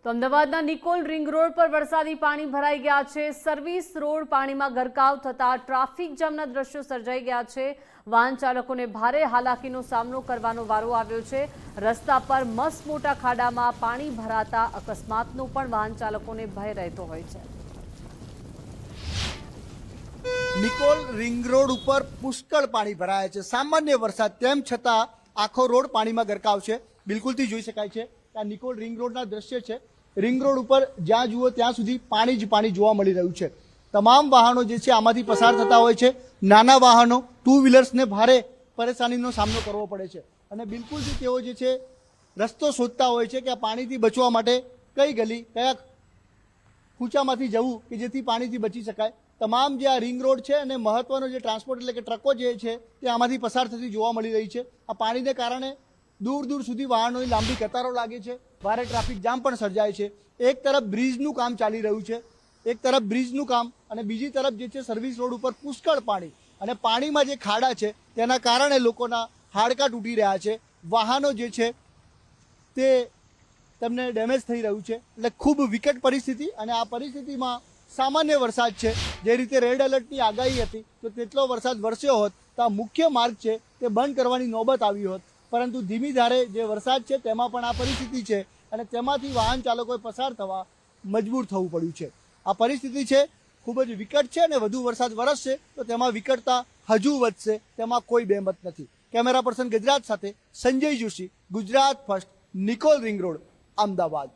તો અમદાવાદના Nikol ring road પર વરસાદી પાણી ભરાઈ ગયા છે। સર્વિસ રોડ પાણીમાં ગરકાવ થતા ટ્રાફિક જામના દ્રશ્યો સર્જાઈ ગયા છે। વાહન ચાલકોને ભારે હાલાકીનો સામનો કરવાનો વારો આવ્યો છે। રસ્તા પર મસ્ત મોટા ખાડામાં પાણી ભરાતા અકસ્માતનો પણ વાહન ચાલકોને ભય રહેતો હોય છે। નિકોલ રિંગ રોડ ઉપર પુષ્કળ પાણી ભરાયા છે। સામાન્ય વરસાદ તેમ છતાં આખો રોડ પાણીમાં ગરકાવ છે। બિલકુલથી જોઈ શકાય છે કે આ નિકોલ રિંગ રોડના દ્રશ્ય છે। રિંગ રોડ ઉપર જ્યાં જુઓ ત્યાં સુધી પાણી જ પાણી જોવા મળી રહ્યું છે। તમામ વાહનો જે છે આમાંથી પસાર થતા હોય છે। નાના વાહનો ટુ વ્હીલર્સને ભારે પરેશાનીનો સામનો કરવો પડે છે અને બિલકુલથી તેઓ જે છે રસ્તો શોધતા હોય છે કે આ પાણીથી બચવા માટે કઈ ગલી કયા કૂચામાંથી જવું કે જેથી પાણીથી બચી શકાય। તમામ જે આ રિંગ રોડ છે અને મહત્વનો જે ટ્રાન્સપોર્ટ એટલે કે ટ્રકો જે છે તે આમાંથી પસાર થતી જોવા મળી રહી છે। આ પાણીને કારણે દૂર દૂર સુધી વાહનોની લાંબી કતારો લાગે છે। ભારે ટ્રાફિક જામ પણ સર્જાય છે। એક તરફ બ્રિજનું કામ ચાલી રહ્યું છે, એક તરફ બ્રિજનું કામ અને બીજી તરફ જે છે સર્વિસ રોડ ઉપર પુષ્કળ પાણી અને પાણીમાં જે ખાડા છે તેના કારણે લોકોના હાડકાં તૂટી રહ્યા છે। વાહનો જે છે તે તેમને ડેમેજ થઈ રહ્યું છે। એટલે ખૂબ વિકટ પરિસ્થિતિ અને આ પરિસ્થિતિમાં સામાન્ય વરસાદ છે। જે રીતે રેડ એલર્ટની આગાહી હતી તો તેટલો વરસાદ વરસ્યો હોત તો આ મુખ્ય માર્ગ છે તે બંધ કરવાની નોબત આવી હોત, પરંતુ ધીમી ધારે જે વરસાદ છે તેમાં પણ આ પરિસ્થિતિ છે અને તેમાંથી વાહન ચાલકોએ પસાર થવા મજબૂર થવું પડ્યું છે। આ પરિસ્થિતિ છે ખૂબ જ વિકટ છે અને વધુ વરસાદ વરસશે તો તેમાં વિકટતા હજુ વધશે, તેમાં કોઈ બેમત નથી। કેમેરા પર્સન ગજરાજ સાથે Sanjay Joshi, Gujarat first, Nikol ring road, Ahmedabad.